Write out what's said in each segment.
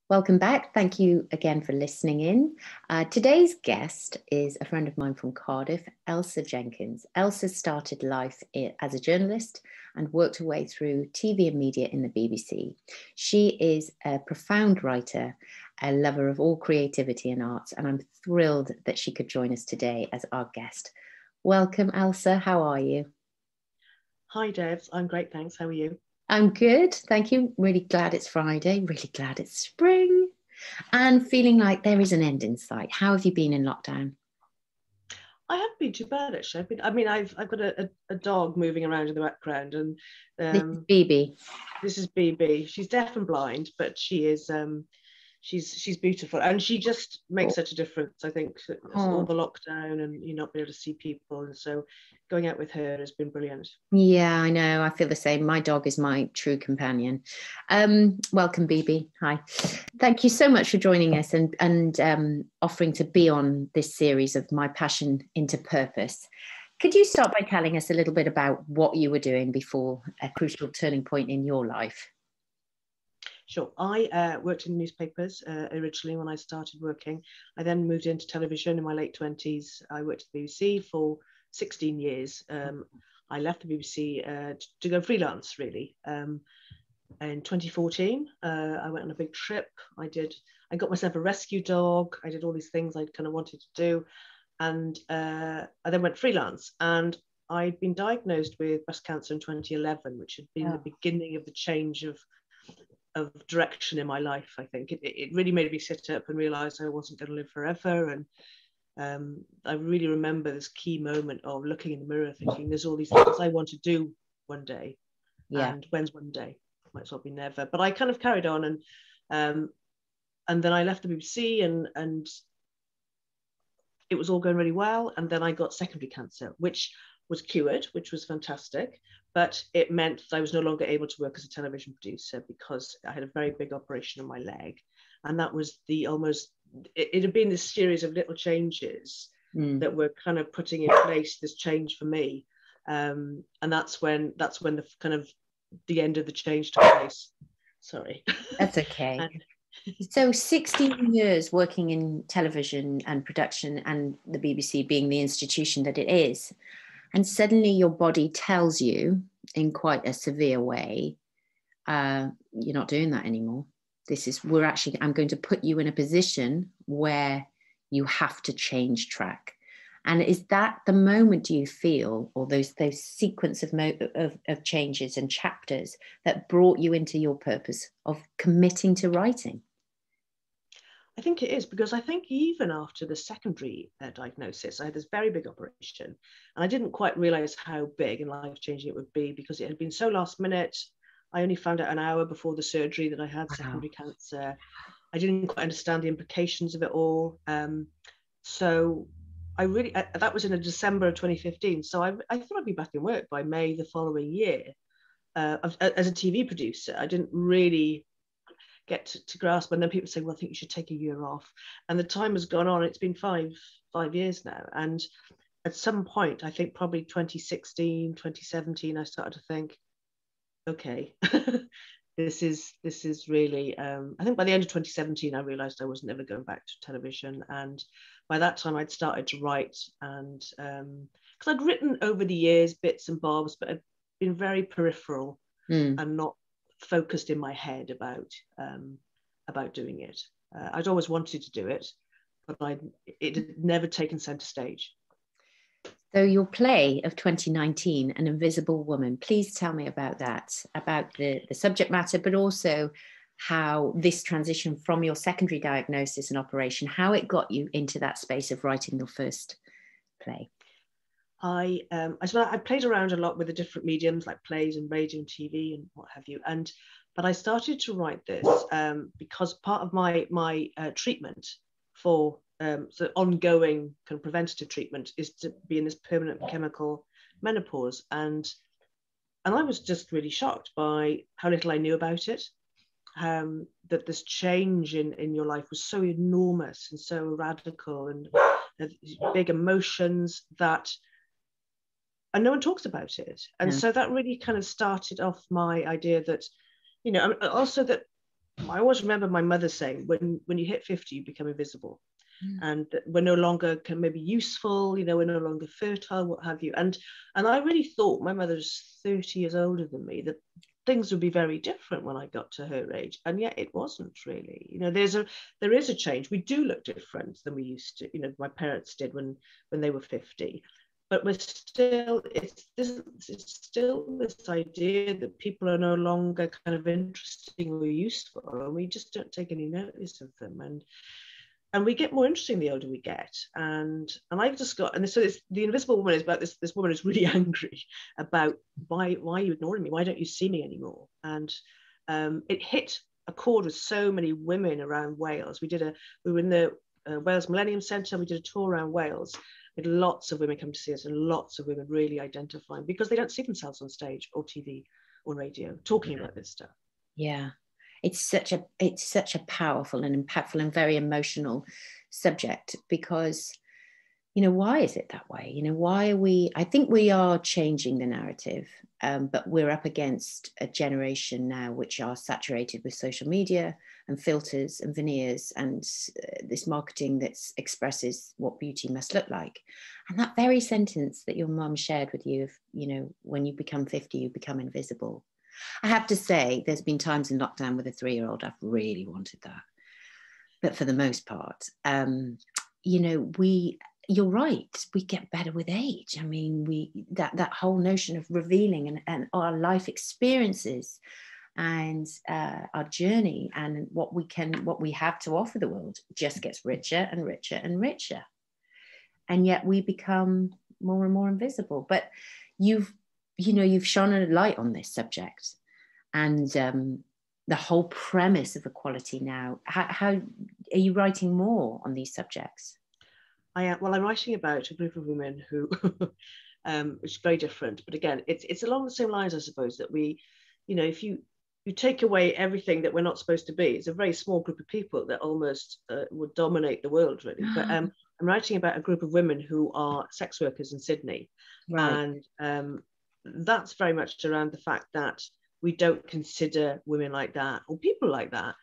Welcome back. Thank you again for listening in. Today's guest is a friend of mine from Cardiff, Ailsa Jenkins. Ailsa started life as a journalist and worked her way through TV and media in the BBC. She is a profound writer, a lover of all creativity and arts, and I'm thrilled that she could join us today as our guest. Welcome, Ailsa. How are you? Hi, Debs. I'm great, thanks. How are you? I'm good, thank you. Really glad it's Friday, really glad it's spring, and feeling like there is an end in sight. How have you been in lockdown? I haven't been too bad, actually. I've got a dog moving around in the background, and This is BB. This is BB. She's deaf and blind, but she is she's beautiful, and she just makes such a difference. I think all the lockdown and you not be able to see people, and so going out with her has been brilliant. Yeah, I know. I feel the same. My dog is my true companion. Welcome, BB. Hi. Thank you so much for joining us and offering to be on this series of My Passion into Purpose. Could you start by telling us a little bit about what you were doing before a crucial turning point in your life? Sure. I worked in newspapers originally when I started working. I then moved into television in my late 20s. I worked at the BBC for 16 years. I left the BBC to go freelance, really. In 2014, I went on a big trip. I got myself a rescue dog. I did all these things I kind of wanted to do. And I then went freelance. And I'd been diagnosed with breast cancer in 2011, which had been the beginning of the change of direction in my life. I think it really made me sit up and realize I wasn't going to live forever. And I really remember this key moment of looking in the mirror thinking there's all these things I want to do one day. And when's one day? Might as well be never. But I kind of carried on, and then I left the BBC and it was all going really well. And then I got secondary cancer, which was cured, which was fantastic. But it meant that I was no longer able to work as a television producer because I had a very big operation on my leg. And that was it had been this series of little changes that were kind of putting in place this change for me. And that's when the kind of the end of the change took place. Sorry. That's okay. So 16 years working in television and production and the BBC being the institution that it is. And suddenly your body tells you in quite a severe way, you're not doing that anymore. I'm going to put you in a position where you have to change track. And is that the moment, do you feel, or those sequence of changes and chapters that brought you into your purpose of committing to writing? I think it is, because I think even after the secondary diagnosis, I had this very big operation, and I didn't quite realize how big and life-changing it would be because it had been so last minute. I only found out an hour before the surgery that I had secondary cancer. I didn't quite understand the implications of it all. So that was in December of 2015. So I thought I'd be back in work by May the following year. As a TV producer, I didn't really get to grasp, and then people say, well, I think you should take a year off, and the time has gone on. It's been five years now, and at some point, I think probably 2016, 2017, I started to think, okay, this is really I think by the end of 2017 I realized I wasn't ever going back to television. And by that time I'd started to write, and because I'd written over the years bits and bobs, but I'd been very peripheral and not focused in my head about doing it. I'd always wanted to do it, but it had never taken center stage. So your play of 2019, An Invisible Woman, please tell me about that, about the subject matter, but also how this transition from your secondary diagnosis and operation, how it got you into that space of writing your first play. I played around a lot with the different mediums like plays and radio and TV and what have you. But I started to write this because part of my treatment for so ongoing kind of preventative treatment is to be in this permanent chemical menopause. And I was just really shocked by how little I knew about it. That this change in your life was so enormous and so radical, and big emotions and no one talks about it. And so that really kind of started off my idea that, also that I always remember my mother saying, when you hit 50, you become invisible. And we're no longer maybe useful, you know, we're no longer fertile, what have you. And I really thought, my mother's 30 years older than me, that things would be very different when I got to her age. And yet it wasn't really. You know, there is a change. We do look different than we used to, you know, my parents did when they were 50. But we're still, it's still this idea that people are no longer kind of interesting or useful, and we just don't take any notice of them. And we get more interesting the older we get. And I've just got, and so it's, the Invisible Woman is about this woman who's really angry about why are you ignoring me? Why don't you see me anymore? And it hit a chord with so many women around Wales. We were in the Wales Millennium Centre. We did a tour around Wales. We had lots of women come to see us, and lots of women really identifying, because they don't see themselves on stage or TV or radio talking about this stuff. Yeah. It's such a powerful and impactful and very emotional subject, because, you know, why is it that way? You know, why are we, I think we are changing the narrative, but we're up against a generation now which are saturated with social media and filters and veneers and this marketing that expresses what beauty must look like. And that very sentence that your mum shared with you, of, you know, when you become 50, you become invisible. I have to say, there's been times in lockdown with a 3-year-old I've really wanted that. But for the most part, you know, you're right, we get better with age. I mean, that whole notion of revealing and our life experiences and our journey and what we have to offer the world just gets richer and richer and richer. And yet we become more and more invisible. But you've shone a light on this subject, and the whole premise of equality now. How are you writing more on these subjects? I'm writing about a group of women who, which is very different, but again, it's along the same lines, I suppose, that we, you know, if you take away everything that we're not supposed to be, it's a very small group of people that almost would dominate the world, really. But I'm writing about a group of women who are sex workers in Sydney. Right. And that's very much around the fact that we don't consider women like that or people like that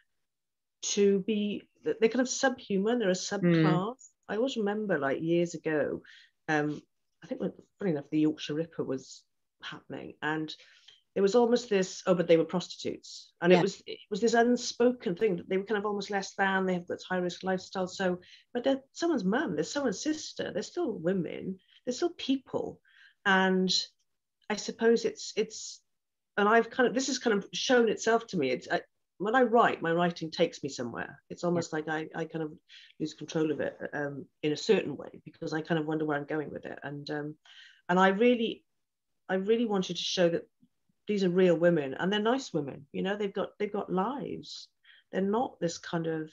to be, they're kind of subhuman, they're a subclass. I always remember, like, years ago, I think, funny enough, the Yorkshire Ripper was happening, and there was almost this, oh, but they were prostitutes. And it was this unspoken thing that they were kind of almost less than, they have this high risk lifestyle. So, but they're someone's mum, they're someone's sister, they're still women, they're still people. And I suppose it's, and I've kind of, this has kind of shown itself to me. When I write, my writing takes me somewhere. It's almost like I kind of lose control of it in a certain way, because I kind of wonder where I'm going with it. And I really wanted to show that these are real women, and they're nice women. You know, they've got lives. They're not this kind of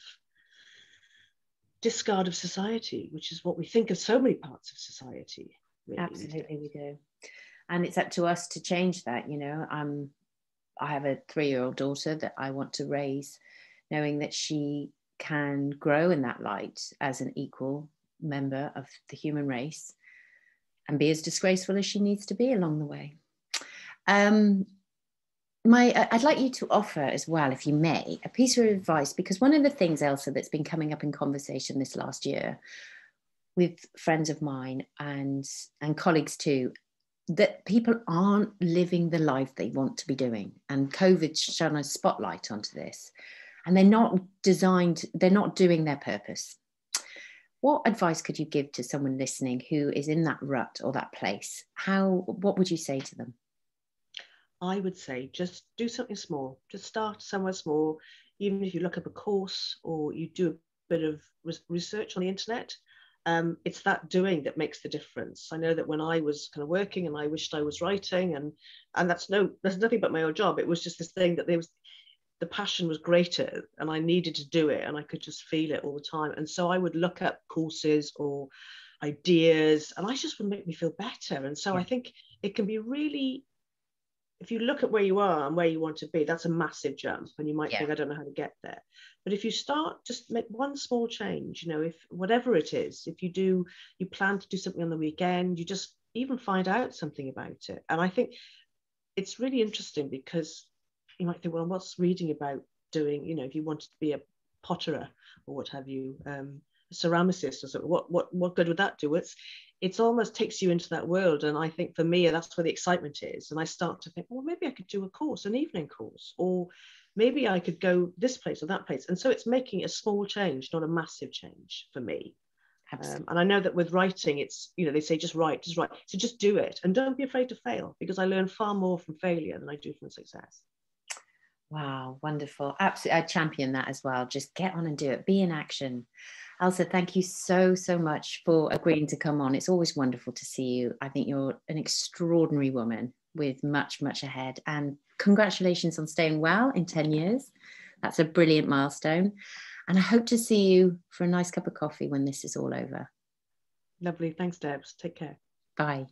discard of society, which is what we think of so many parts of society. Really. Absolutely, we do. And it's up to us to change that. You know, I have a 3-year-old daughter that I want to raise, knowing that she can grow in that light as an equal member of the human race and be as disgraceful as she needs to be along the way. I'd like you to offer as well, if you may, a piece of advice, because one of the things, Ailsa, that's been coming up in conversation this last year with friends of mine and colleagues too, that people aren't living the life they want to be doing. And COVID's shone a spotlight onto this. And they're not doing their purpose. What advice could you give to someone listening who is in that rut or that place? What would you say to them? I would say just do something small. Just start somewhere small. Even if you look up a course or you do a bit of research on the internet, it's that doing that makes the difference. I know that when I was kind of working and I wished I was writing, and that's nothing but my own job. It was just this thing that the passion was greater and I needed to do it, and I could just feel it all the time. And so I would look up courses or ideas, and I just would make me feel better. And so I think it can be really, if you look at where you are and where you want to be, that's a massive jump, and you might think, I don't know how to get there. But if you start, just make one small change, you know, if whatever it is, if you plan to do something on the weekend, you just even find out something about it. And I think it's really interesting, because you might think, well, what's reading about doing, you know, if you wanted to be a potterer or what have you, a ceramicist or something, what good would that do? It's almost takes you into that world. And I think for me, that's where the excitement is. And I start to think, well, maybe I could do a course, an evening course, or maybe I could go this place or that place. And so it's making a small change, not a massive change for me. And I know that with writing, it's, you know, they say just write. So just do it and don't be afraid to fail, because I learn far more from failure than I do from success. Wow, wonderful. Absolutely. I champion that as well. Just get on and do it. Be in action. Ailsa, thank you so much for agreeing to come on. It's always wonderful to see you. I think you're an extraordinary woman with much ahead. And congratulations on staying well in 10 years. That's a brilliant milestone. And I hope to see you for a nice cup of coffee when this is all over. Lovely. Thanks, Debs. Take care. Bye.